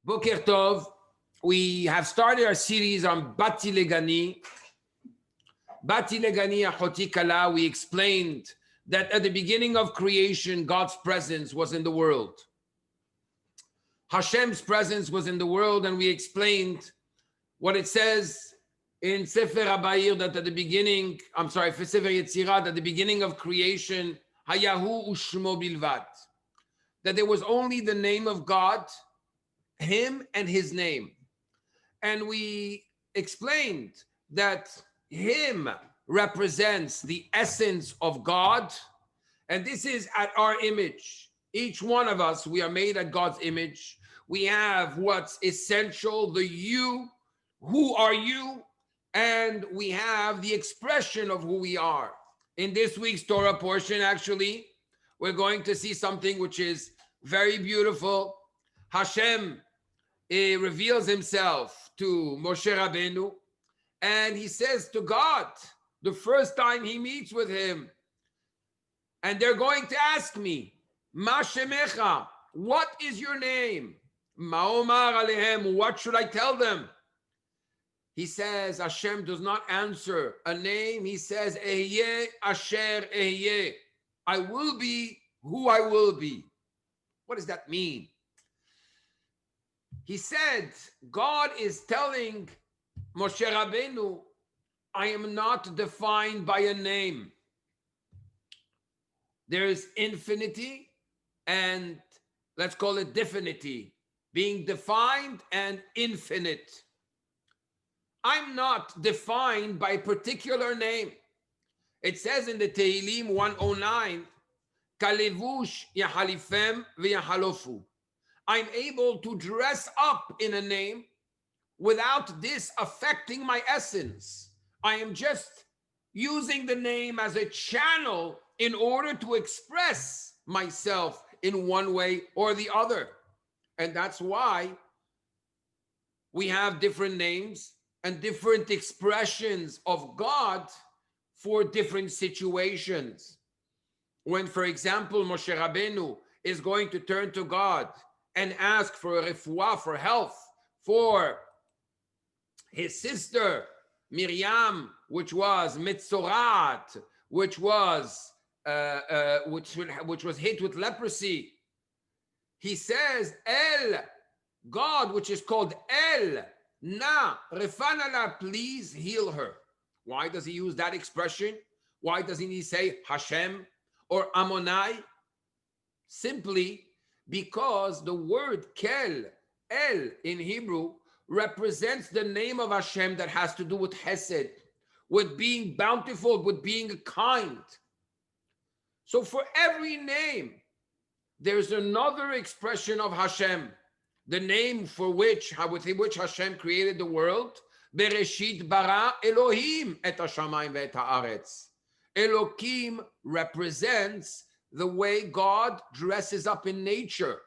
Boker Tov. We have started our series on Bati Legani. Bati Legani Achoti Kala. We explained that at the beginning of creation, God's presence was in the world. Hashem's presence was in the world, and we explained what it says in Sefer Habayir that at the beginning, Sefer Yetzirat, at the beginning of creation, Hayahu Ushmo Bilvat, that there was only the name of God, Him and His name. And we explained that Him represents the essence of God, and this is at our image. Each one of us, we are made at God's image. We have what's essential, the you, who are you, and we have the expression of who we are. In this week's Torah portion, actually, we're going to see something which is very beautiful. Hashem reveals himself to Moshe Rabbeinu, and he says to God, the first time he meets with him, and they're going to ask me, Ma Shemecha, what is your name? Ma'omar alehem, what should I tell them? He says, Hashem does not answer a name. He says, Ehyeh asher ehyeh, I will be who I will be. What does that mean? He said, God is telling Moshe Rabbeinu, I am not defined by a name. There is infinity and let's call it divinity, being defined and infinite. I'm not defined by a particular name. It says in the Tehillim 109, Kalevush yahalifem v'yahalofu. I'm able to dress up in a name without this affecting my essence. I am just using the name as a channel in order to express myself in one way or the other. And that's why we have different names and different expressions of God for different situations. When, for example, Moshe Rabbeinu is going to turn to God and ask for a refuah, for health, for his sister Miriam, which was Mitzorat, which was hit with leprosy. He says, El, God, which is called El, Na, Refanala, please heal her. Why does he use that expression? Why doesn't he say Hashem or Amonai? Simply because the word Kel, El in Hebrew, represents the name of Hashem that has to do with Hesed, with being bountiful, with being kind. So for every name, there's another expression of Hashem, the name for which, with which Hashem created the world. Bereshit bara Elohim et hashamayim ve'et haaretz. Elohim represents the way God dresses up in nature.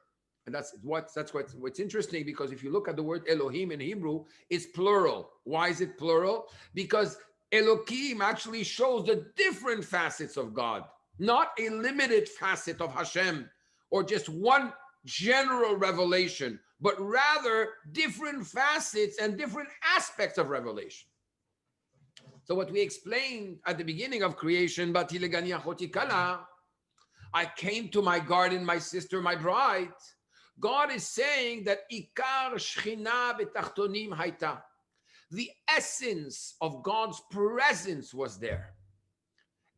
And that's what's interesting, because if you look at the word Elohim in Hebrew, it's plural. Why is it plural? Because Elohim actually shows the different facets of God, not a limited facet of Hashem or just one general revelation, but rather different facets and different aspects of revelation. So what we explained at the beginning of creation, Bati Legani Achoti Kala, I came to my garden, my sister, my bride. God is saying that Ikar Shechina Betachtonim Haita. The essence of God's presence was there.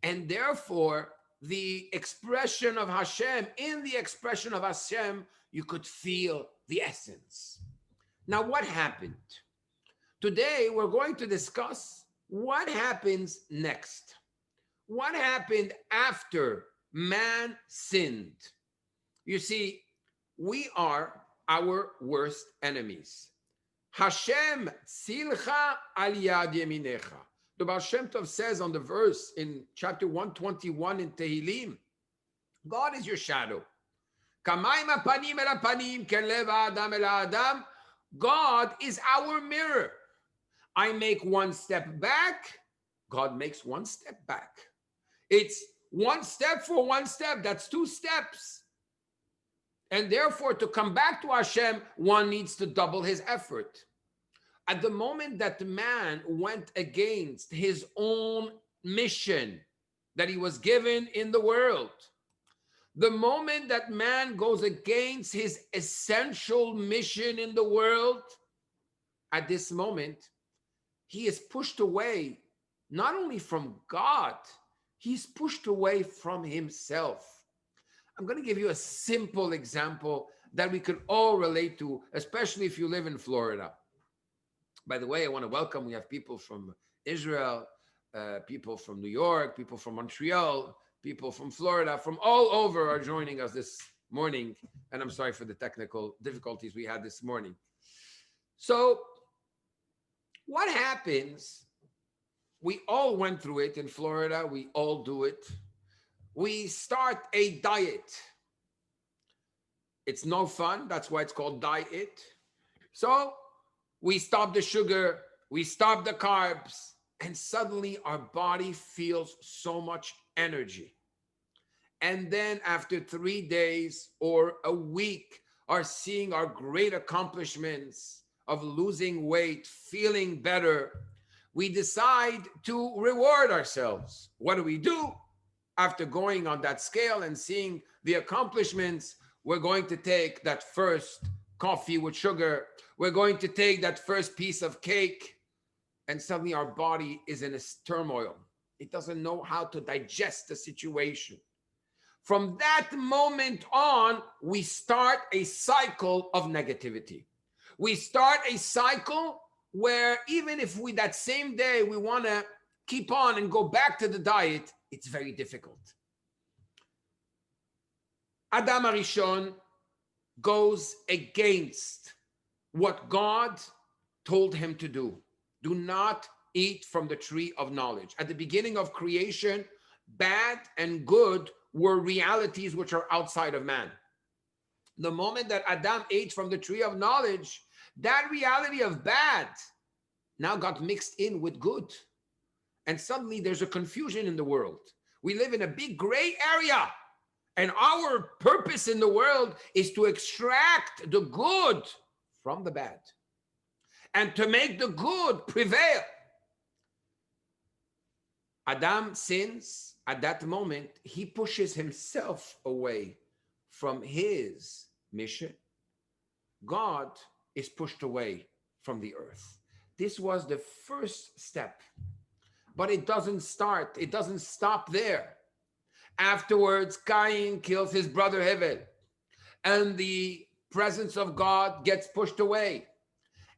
And therefore, the expression of Hashem, in the expression of Hashem, you could feel the essence. Now, what happened? Today, we're going to discuss what happens next. What happened after man sinned? You see, we are our worst enemies. Hashem tzilcha al yad yeminecha. The Baal Shem Tov says on the verse in chapter 121 in Tehillim, God is your shadow. Kamayim hapanim el hapanim, ken lev ha'adam el ha'adam. God is our mirror. I make one step back, God makes one step back. It's one step for one step. That's two steps. And therefore, to come back to Hashem, one needs to double his effort. At the moment that the man went against his own mission that he was given in the world, the moment that man goes against his essential mission in the world, at this moment, he is pushed away not only from God, he's pushed away from himself. I'm going to give you a simple example that we could all relate to, especially if you live in Florida. By the way, I want to welcome, we have people from Israel, people from New York, people from Montreal, people from Florida, from all over are joining us this morning. And I'm sorry for the technical difficulties we had this morning. So what happens? We all went through it in Florida. We all do it. We start a diet. It's no fun. That's why it's called diet. So we stop the sugar, we stop the carbs, and suddenly our body feels so much energy. And then after 3 days or a week, are seeing our great accomplishments of losing weight, feeling better, we decide to reward ourselves. What do? After going on that scale and seeing the accomplishments, we're going to take that first coffee with sugar. We're going to take that first piece of cake. And suddenly our body is in a turmoil. It doesn't know how to digest the situation. From that moment on, we start a cycle of negativity. We start a cycle where even if we, that same day, we want to keep on and go back to the diet, it's very difficult. Adam Arishon goes against what God told him to do. Do not eat from the tree of knowledge. At the beginning of creation, bad and good were realities which are outside of man. The moment that Adam ate from the tree of knowledge, that reality of bad now got mixed in with good. And suddenly there's a confusion in the world. We live in a big gray area. And our purpose in the world is to extract the good from the bad and to make the good prevail. Adam sins at that moment. He pushes himself away from his mission. God is pushed away from the earth. This was the first step, but it doesn't stop there. Afterwards, Cain kills his brother Hevel, and the presence of God gets pushed away.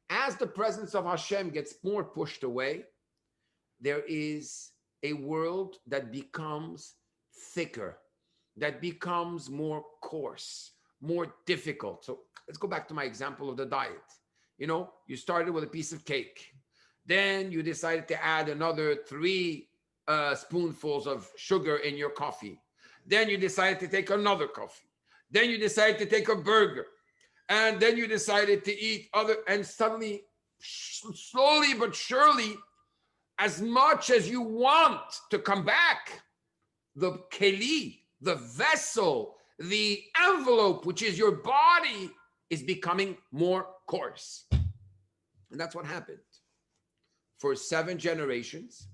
As the presence of Hashem gets more pushed away, there is a world that becomes thicker, that becomes more coarse, more difficult. So let's go back to my example of the diet. You know, you started with a piece of cake. Then you decided to add another 3 spoonfuls of sugar in your coffee. Then you decided to take another coffee. Then you decided to take a burger. And then you decided to eat other, and suddenly, slowly but surely, as much as you want to come back, the keli, the vessel, the envelope, which is your body, is becoming more coarse. And that's what happened. For 7 generations,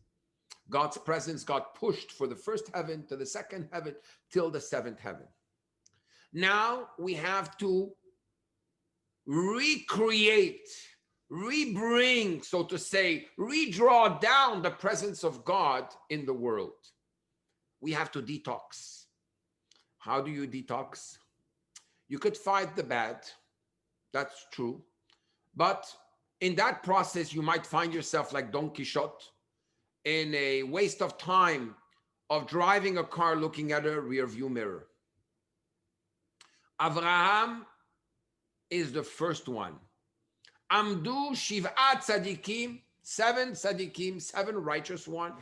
God's presence got pushed for the first heaven to the second heaven till the 7th heaven. Now we have to recreate, rebring, so to say, redraw down the presence of God in the world. We have to detox. How do you detox? You could fight the bad. That's true. But in that process, you might find yourself like Don Quixote in a waste of time of driving a car looking at a rear view mirror. Avraham is the first one. Amdu Shiv'at Tzadikim, 7 Tzadikim, 7 righteous ones,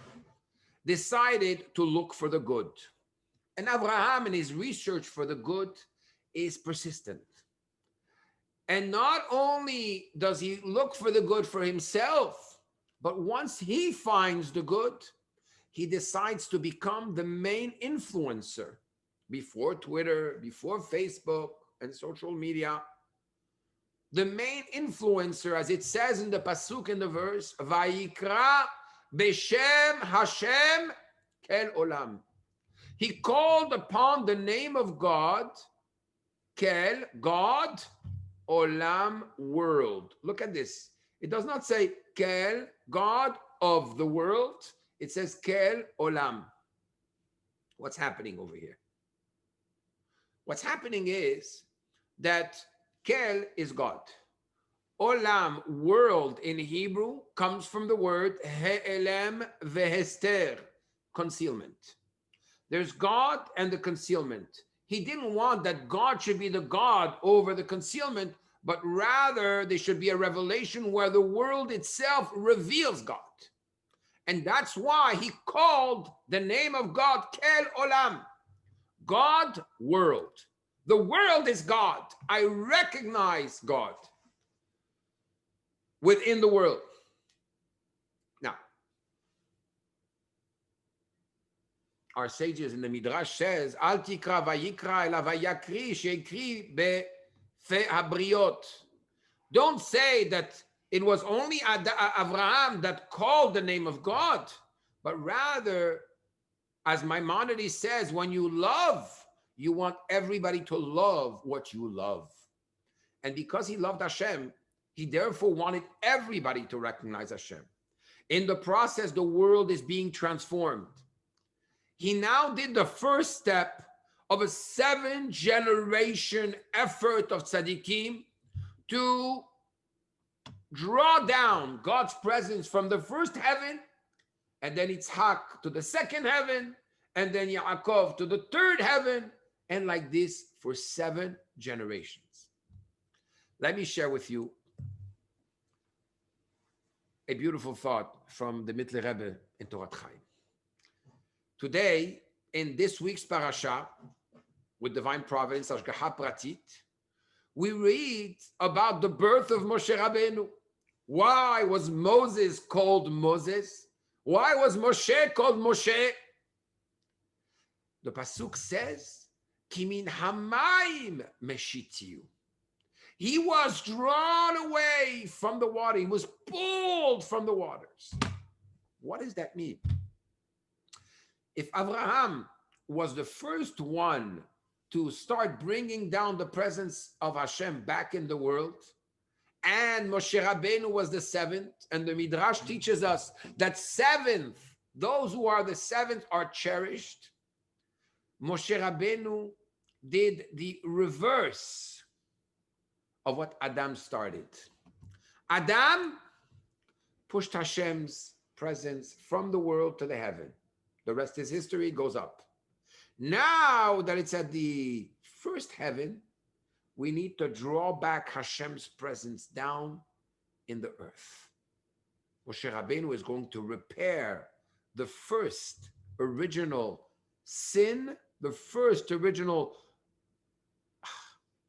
decided to look for the good. And Avraham, in his research for the good, is persistent. And not only does he look for the good for himself, but once he finds the good, he decides to become the main influencer before Twitter, before Facebook, and social media. The main influencer, as it says in the pasuk in the verse, Vayikra Beshem Hashem Kel Olam. He called upon the name of God, Kel, God, Olam, world. Look at this. It does not say Kel, God of the world. It says Kel, Olam. What's happening over here? What's happening is that Kel is God. Olam, world in Hebrew, comes from the word He'elem vehester, concealment. There's God and the concealment. He didn't want that God should be the God over the concealment, but rather there should be a revelation where the world itself reveals God. And that's why he called the name of God Kel Olam, God, world. The world is God. I recognize God within the world. Now, our sages in the Midrash says, Al tikra vayikra ela vayakri sheikri befe habriot. Don't say that it was only Abraham that called the name of God, but rather, as Maimonides says, when you love, you want everybody to love what you love. And because he loved Hashem, he therefore wanted everybody to recognize Hashem. In the process, the world is being transformed. He now did the first step of a 7-generation effort of tzaddikim to draw down God's presence from the first heaven, and then Yitzhak to the second heaven, and then Yaakov to the third heaven, and like this for 7 generations. Let me share with you a beautiful thought from the Mittler Rebbe in Torat Chaim. Today, in this week's parasha, with divine providence, Hashgacha Pratit, we read about the birth of Moshe Rabbeinu. Why was Moses called Moses? Why was Moshe called Moshe? The pasuk says, Kimin hamayim meshitiu. He was drawn away from the water. He was pulled from the waters. What does that mean? If Abraham was the first one to start bringing down the presence of Hashem back in the world, and Moshe Rabbeinu was the 7th, and the Midrash teaches us that 7th, those who are the 7th are cherished. Moshe Rabbeinu did the reverse of what Adam started. Adam pushed Hashem's presence from the world to the heaven. The rest is history, it goes up. Now that it's at the first heaven, we need to draw back Hashem's presence down in the earth. Moshe Rabbeinu is going to repair the first original sin, the first original,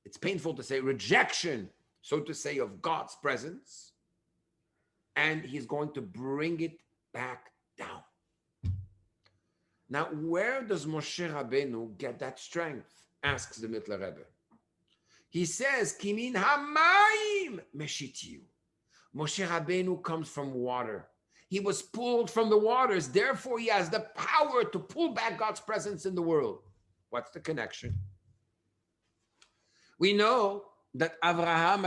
it's painful to say, rejection, so to say, of God's presence. And he's going to bring it back down. Now, where does Moshe Rabbeinu get that strength? Asks the Mittler Rebbe. He says, Kimin hamayim meshitiu. Moshe Rabbeinu comes from water. He was pulled from the waters. Therefore, he has the power to pull back God's presence in the world. What's the connection? We know that Abraham,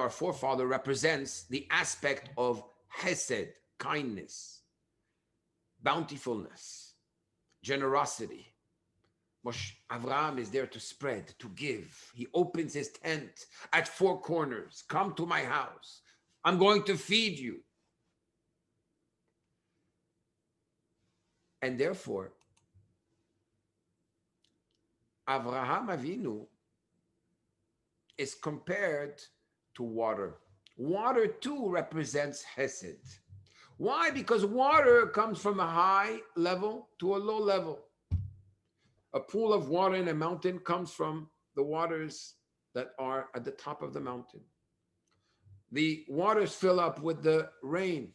our forefather, represents the aspect of hesed, kindness, bountifulness, generosity. Avraham is there to spread, to give. He opens his tent at 4 corners. Come to my house. I'm going to feed you. And therefore, Avraham Avinu is compared to water. Water too represents Hesed. Why? Because water comes from a high level to a low level. A pool of water in a mountain comes from the waters that are at the top of the mountain. The waters fill up with the rain.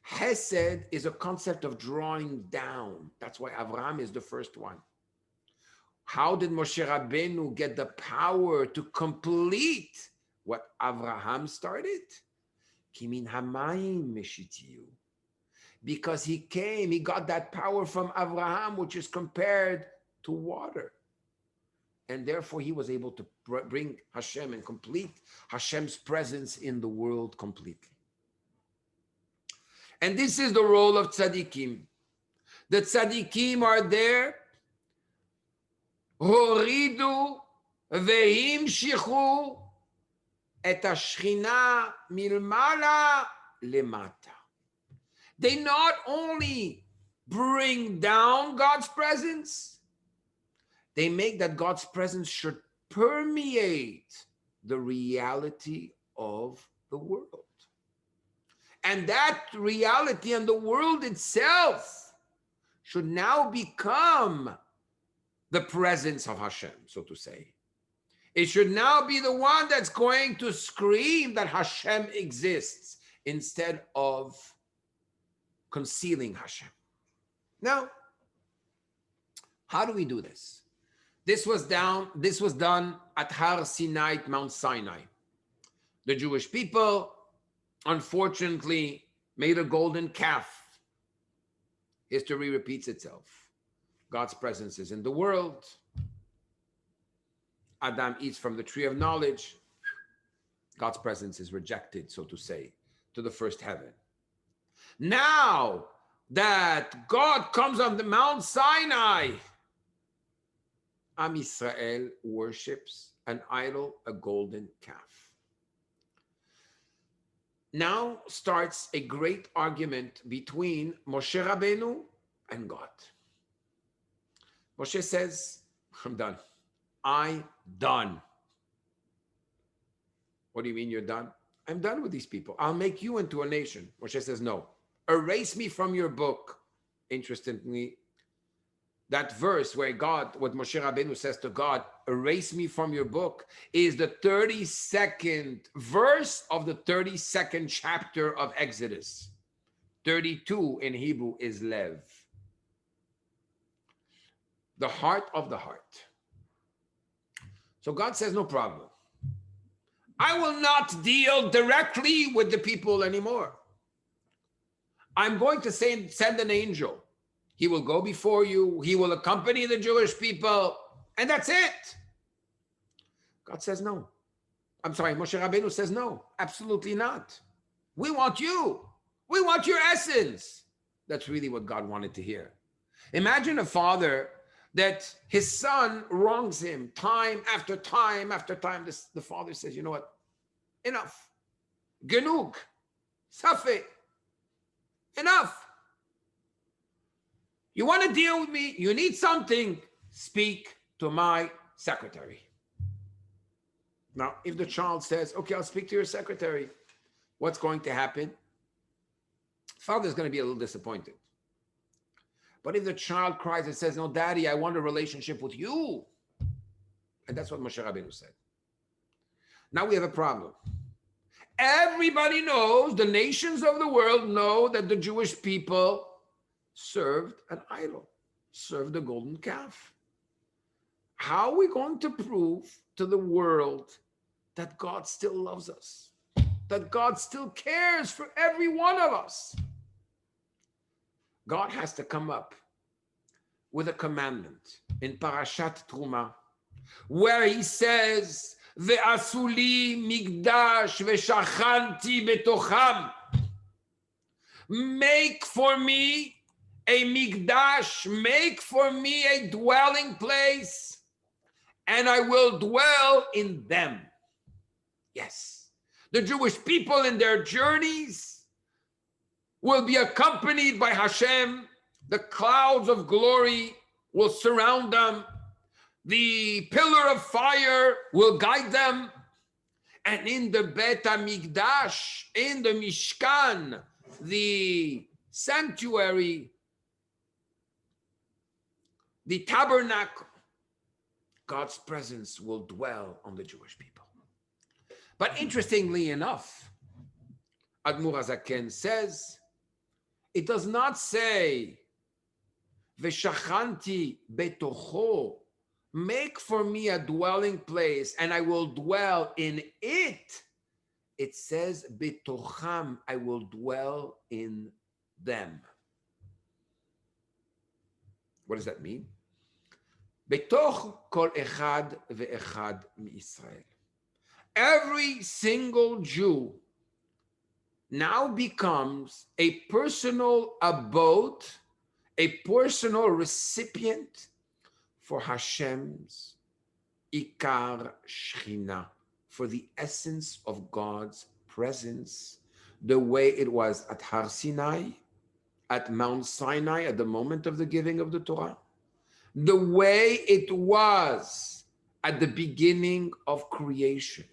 Hesed is a concept of drawing down. That's why Avraham is the first one. How did Moshe Rabbeinu get the power to complete what Avraham started? Kimin hamayim meshitiyu. Because he got that power from Avraham, which is compared to water. And therefore he was able to bring Hashem and complete Hashem's presence in the world completely. And this is the role of tzaddikim. The tzaddikim are there. Horidu vehimshichu et hashchina milmala lemata. They not only bring down God's presence, they make that God's presence should permeate the reality of the world. And that reality and the world itself should now become the presence of Hashem, so to say. It should now be the one that's going to scream that Hashem exists instead of concealing Hashem. Now, how do we do this? This was done at Har Sinai, Mount Sinai. The Jewish people, unfortunately, made a golden calf. History repeats itself. God's presence is in the world. Adam eats from the tree of knowledge. God's presence is rejected, so to say, to the first heaven. Now that God comes on the Mount Sinai, Am Yisrael worships an idol, a golden calf. Now starts a great argument between Moshe Rabbeinu and God. Moshe says, I'm done. I'm done. What do you mean you're done? I'm done with these people. I'll make you into a nation. Moshe says, no. Erase me from your book. Interestingly, that verse where what Moshe Rabbeinu says to God, erase me from your book, is the 32nd verse of the 32nd chapter of Exodus. 32 in Hebrew is Lev. The heart of the heart. So God says, no problem. I will not deal directly with the people anymore. I'm going to send an angel. He will go before you. He will accompany the Jewish people. And that's it. God says no. I'm sorry, Moshe Rabbeinu says no. Absolutely not. We want you. We want your essence. That's really what God wanted to hear. Imagine a father that his son wrongs him time after time after time. The father says, you know what? Enough. Genug. Safe. Enough. You want to deal with me? You need something? Speak to my secretary. Now, if the child says, okay, I'll speak to your secretary, what's going to happen? Father's going to be a little disappointed. But if the child cries and says, no, daddy, I want a relationship with you. And that's what Moshe Rabbeinu said. Now we have a problem. Everybody knows, the nations of the world know that the Jewish people served an idol, served a golden calf. How are we going to prove to the world that God still loves us, that God still cares for every one of us? God has to come up with a commandment in Parashat Truma, where he says, Ve'asu li migdash ve'shachanti betocham. Make for me a migdash, make for me a dwelling place, and I will dwell in them. Yes, the Jewish people in their journeys will be accompanied by Hashem. The clouds of glory will surround them. The pillar of fire will guide them. And in the Bet HaMikdash, in the Mishkan, the sanctuary, the tabernacle, God's presence will dwell on the Jewish people. But interestingly enough, Admur HaZaken says, it does not say, V'shachanti betocho make for me a dwelling place, and I will dwell in it. It says, betocham, I will dwell in them. What does that mean? Betoch kol echad ve'echad mi'Israel. Every single Jew now becomes a personal abode, a personal recipient for Hashem's Ikar Shechina, for the essence of God's presence, the way it was at Har Sinai, at Mount Sinai, at the moment of the giving of the Torah, the way it was at the beginning of creation.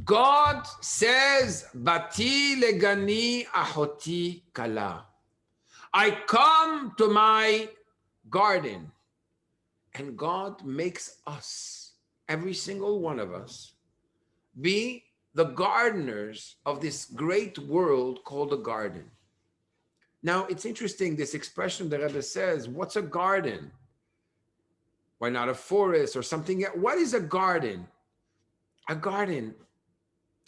God says, Bati Legani ahoti kala. I come to my garden. And God makes us, every single one of us, be the gardeners of this great world called a garden. Now, it's interesting, this expression the Rebbe says, what's a garden? Why not a forest or something? What is a garden? A garden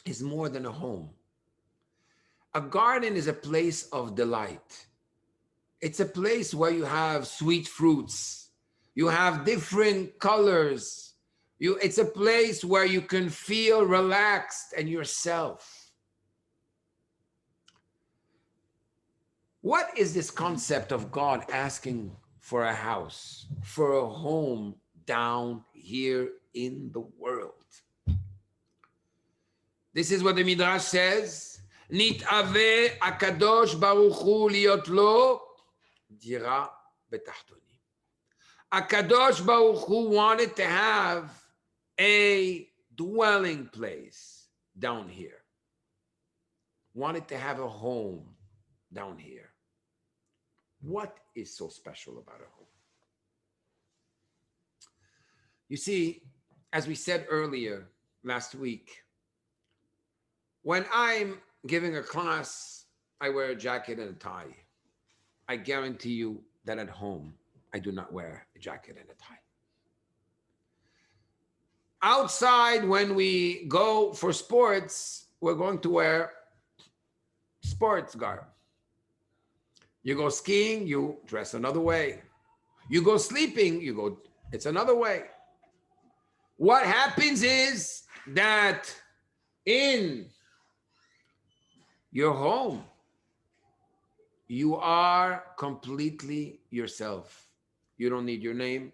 is more than a home. A garden is a place of delight. It's a place where you have sweet fruits. You have different colors. It's a place where you can feel relaxed and yourself. What is this concept of God asking for a house, for a home down here in the world? This is what the Midrash says. Nit'ave akadosh baruch hu liot lo dira betachtoni. Akadosh Baruch Hu wanted to have a dwelling place down here. Wanted to have a home down here. What is so special about a home? You see, as we said earlier last week, when I'm giving a class, I wear a jacket and a tie. I guarantee you that at home, I do not wear a jacket and a tie. Outside, when we go for sports, we're going to wear sports garb. You go skiing, you dress another way. You go sleeping, it's another way. What happens is that in your home, you are completely yourself. You don't need your name.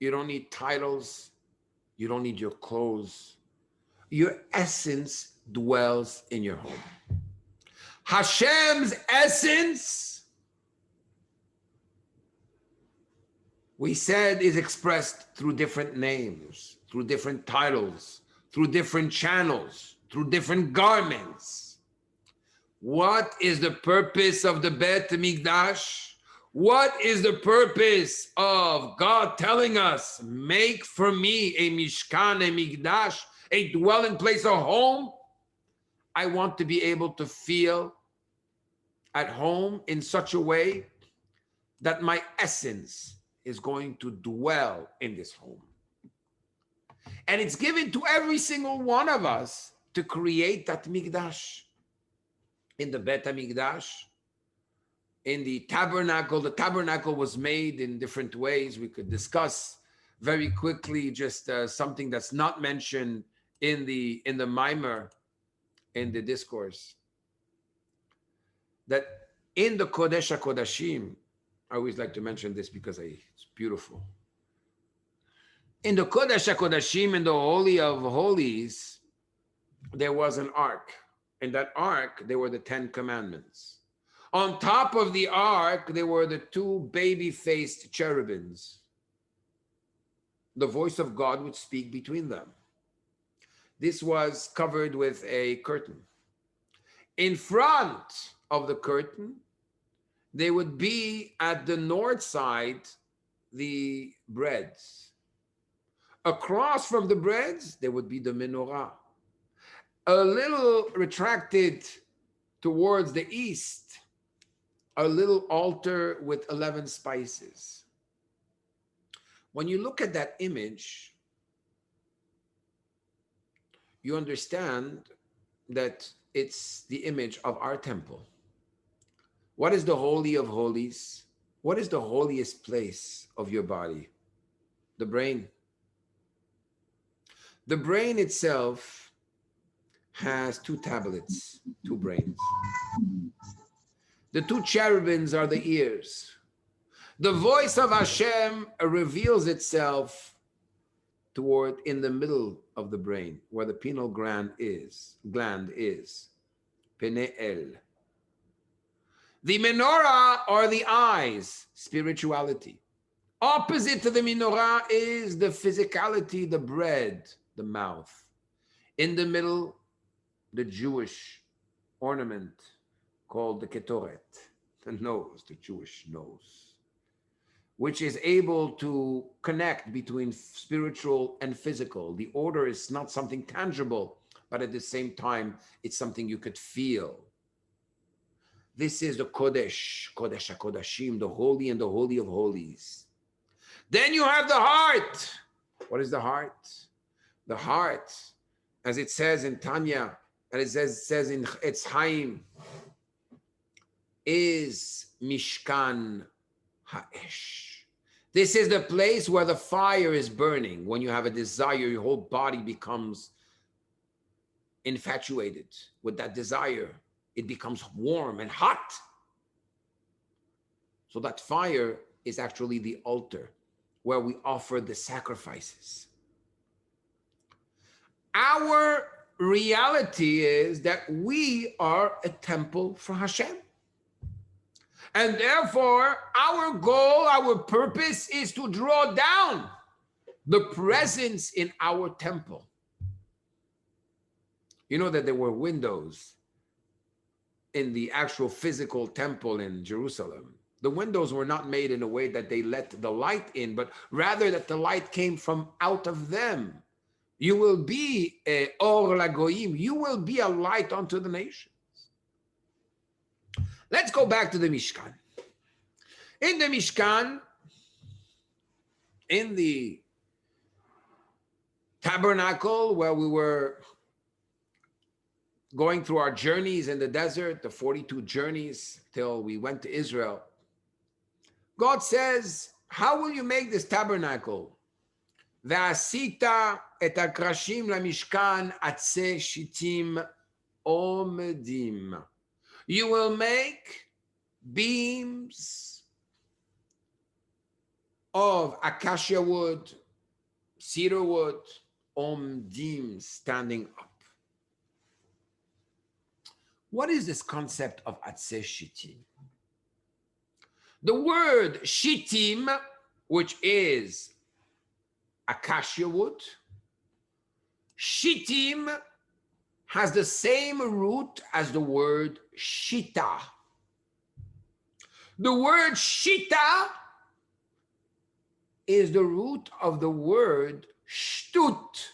You don't need titles. You don't need your clothes. Your essence dwells in your home. Hashem's essence, we said, is expressed through different names, through different titles, through different channels, through different garments. What is the purpose of the Bet Mikdash? What is the purpose of God telling us, make for me a Mishkan, a Mikdash, a dwelling place, a home? I want to be able to feel at home in such a way that my essence is going to dwell in this home. And it's given to every single one of us to create that Mikdash. In the Bet HaMikdash, in the tabernacle was made in different ways. We could discuss very quickly just something that's not mentioned in the mimer, in the discourse. That in the Kodesh HaKodashim, I always like to mention this because it's beautiful. In the Kodesh HaKodashim, in the Holy of Holies, there was an ark. In that ark, there were the 10 commandments. On top of the ark, there were the 2 baby-faced cherubims. The voice of God would speak between them. This was covered with a curtain. In front of the curtain, they would be at the north side, the breads. Across from the breads, there would be the menorah. A little retracted towards the east, a little altar with 11 spices. When you look at that image, you understand that it's the image of our temple. What is the Holy of Holies? What is the holiest place of your body? The brain. The brain itself has two tablets, two brains. The two cherubims are the ears. The voice of Hashem reveals itself toward in the middle of the brain, where the pineal gland is. Pene'el. The menorah are the eyes, spirituality. Opposite to the menorah is the physicality, the bread, the mouth. In the middle, the Jewish ornament called the ketoret, the nose, the Jewish nose, which is able to connect between spiritual and physical. The order is not something tangible, but at the same time, it's something you could feel. This is the Kodesh, Kodesh HaKodashim, the holy and the holy of holies. Then you have the heart. What is the heart? The heart, as it says in Tanya, and it says in Etz Chaim, is Mishkan Ha'esh. This is the place where the fire is burning. When you have a desire, your whole body becomes infatuated with that desire. It becomes warm and hot. So that fire is actually the altar where we offer the sacrifices. Our reality is that we are a temple for Hashem. And therefore, our goal, our purpose is to draw down the presence in our temple. You know that there were windows in the actual physical temple in Jerusalem. The windows were not made in a way that they let the light in, but rather that the light came from out of them. You will be or lagoim. You will be a light unto the nations. Let's go back to the Mishkan. In the Mishkan, in the tabernacle where we were going through our journeys in the desert, the 42 journeys till we went to Israel, God says, how will you make this tabernacle? Ve'asita et hakrashim lamishkan atze shitim omedim. You will make beams of acacia wood, cedar wood, omdim, standing up. What is this concept of atze shitim? The word shittim, which is acacia wood, shittim has the same root as the word shita. The word shita is the root of the word shtut,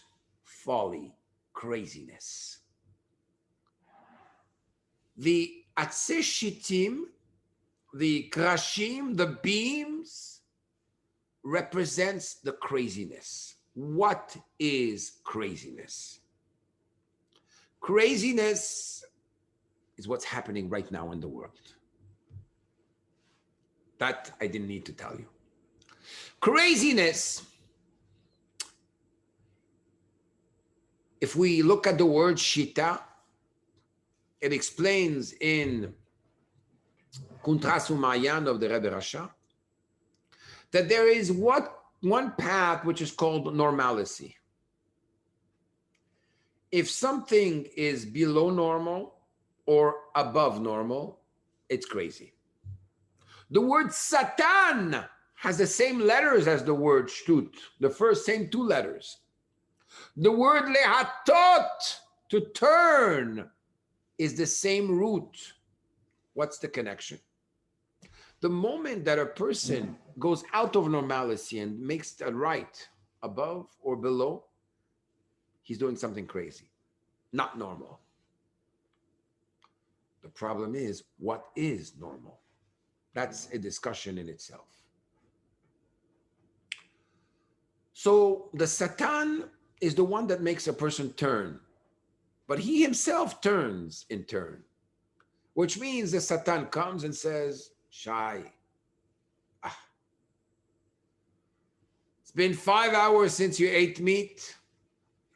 folly, craziness. The atze shittim, the krashim, the beams, represents the craziness. What is craziness? Craziness is what's happening right now in the world. That I didn't need to tell you. Craziness, if we look at the word shita, it explains in Kuntras Umayan of the Rebbe Rasha that there is one path which is called normalcy. If something is below normal or above normal, it's crazy. The word Satan has the same letters as the word shtut, the first same two letters. The word lehatot, to turn, is the same root. What's the connection? The moment that a person goes out of normalcy and makes a right above or below, he's doing something crazy, not normal. The problem is, what is normal? That's a discussion in itself. So the Satan is the one that makes a person turn, but he himself turns in turn, which means the Satan comes and says, Shy, it's been 5 hours since you ate meat.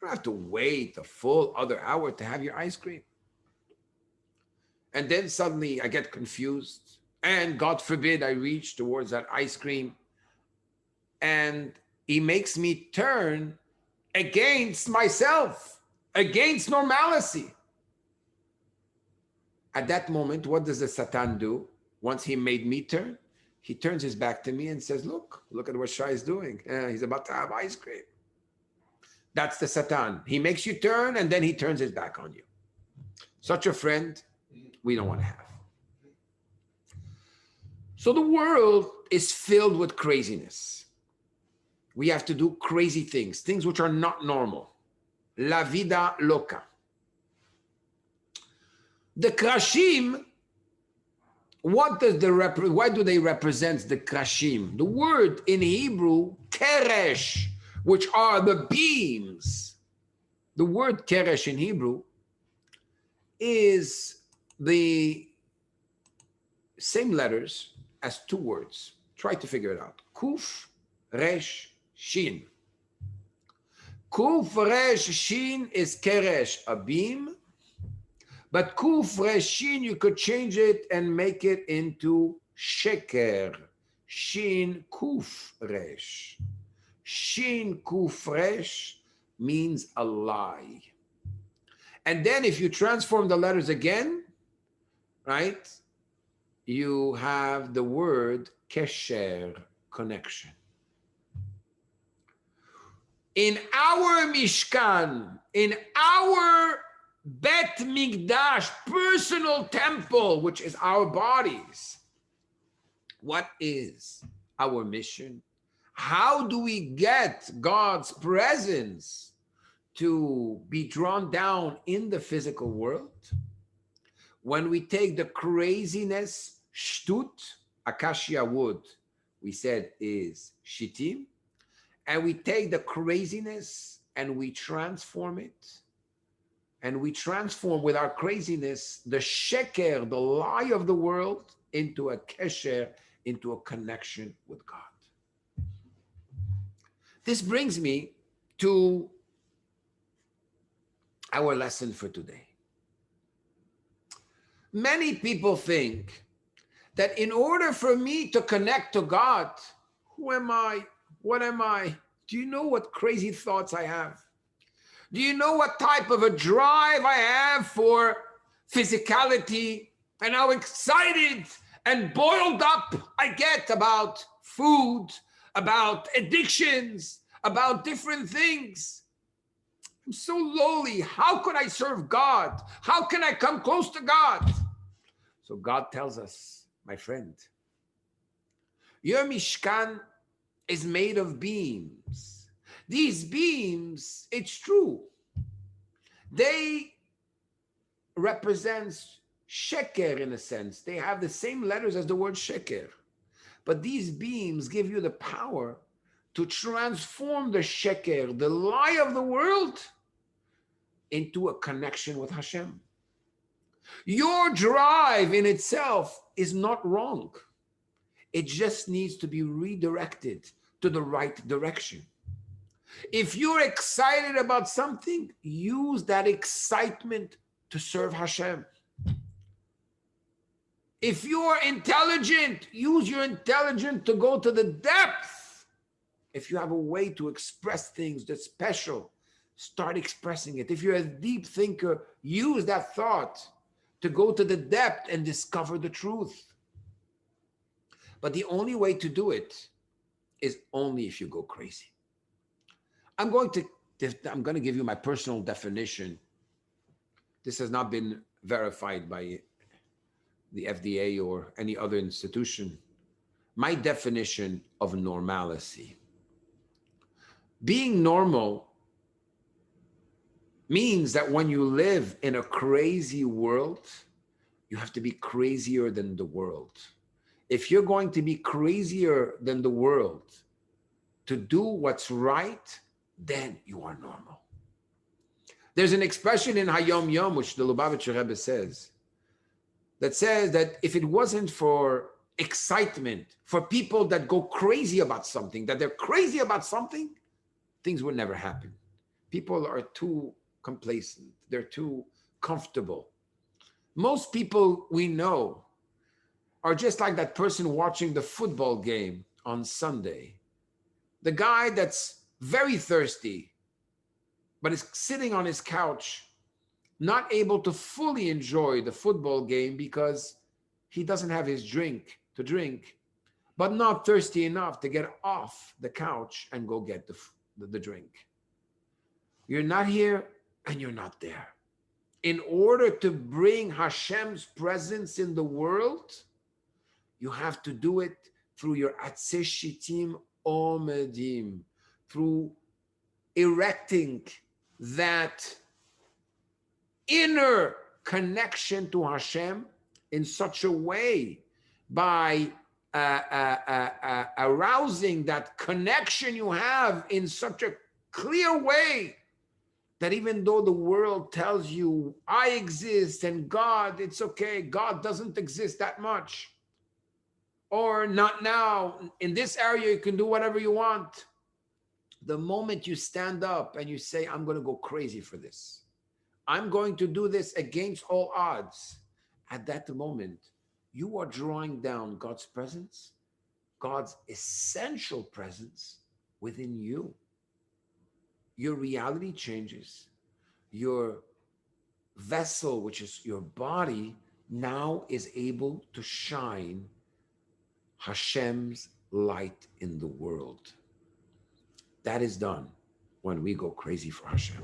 You don't have to wait a full other hour to have your ice cream. And then suddenly I get confused, and God forbid I reach towards that ice cream, and he makes me turn against myself, against normalcy. At that moment, what does the Satan do? Once he made me turn, he turns his back to me and says, look at what Shy is doing. He's about to have ice cream. That's the Satan. He makes you turn, and then he turns his back on you. Such a friend we don't want to have. So the world is filled with craziness. We have to do crazy things, things which are not normal. La vida loca. The krashim, why do they represent the krashim? The word in Hebrew, keresh, which are the beams. The word keresh in Hebrew is the same letters as two words. Try to figure it out. Kuf, resh, shin. Kuf, resh, shin is keresh, a beam. But kuf, resh, shin, you could change it and make it into sheker. Shin, kuf, resh. Shin, kuf, resh means a lie. And then if you transform the letters again, right, you have the word kesher, connection. In our Mishkan, in our Bet Migdash, personal temple, which is our bodies, what is our mission? How do we get God's presence to be drawn down in the physical world? When we take the craziness, shtut, acacia wood, we said is shittim, and we take the craziness and we transform it, and we transform with our craziness the sheker, the lie of the world, into a kesher, into a connection with God. This brings me to our lesson for today. Many people think that in order for me to connect to God, who am I? What am I? Do you know what crazy thoughts I have? Do you know what type of a drive I have for physicality, and how excited and boiled up I get about food, about addictions, about different things? I'm so lowly. How could I serve God? How can I come close to God? So God tells us, my friend, your Mishkan is made of beams. These beams, it's true, they represent sheker in a sense. They have the same letters as the word sheker. But these beams give you the power to transform the sheker, the lie of the world, into a connection with Hashem. Your drive in itself is not wrong. It just needs to be redirected to the right direction. If you're excited about something, use that excitement to serve Hashem. If you're intelligent, use your intelligence to go to the depth. If you have a way to express things that's special, start expressing it. If you're a deep thinker, use that thought to go to the depth and discover the truth. But the only way to do it is only if you go crazy. I'm going to give you my personal definition. This has not been verified by the FDA or any other institution. My definition of normalcy. Being normal means that when you live in a crazy world, you have to be crazier than the world. If you're going to be crazier than the world, to do what's right, then you are normal. There's an expression in Hayom Yom, which the Lubavitcher Rebbe says that if it wasn't for excitement, for people that go crazy about something, that they're crazy about something, things would never happen. People are too complacent. They're too comfortable. Most people we know are just like that person watching the football game on Sunday. The guy that's very thirsty, but is sitting on his couch, not able to fully enjoy the football game because he doesn't have his drink to drink, but not thirsty enough to get off the couch and go get the drink. You're not here and you're not there. In order to bring Hashem's presence in the world, you have to do it through your atzeh shitim omedim, through erecting that inner connection to Hashem in such a way by arousing that connection you have in such a clear way that even though the world tells you, I exist and God, it's okay, God doesn't exist that much. Or not now, in this area, you can do whatever you want. The moment you stand up and you say, I'm going to go crazy for this, I'm going to do this against all odds, at that moment, you are drawing down God's presence, God's essential presence within you. Your reality changes. Your vessel, which is your body, now is able to shine Hashem's light in the world. That is done when we go crazy for Hashem.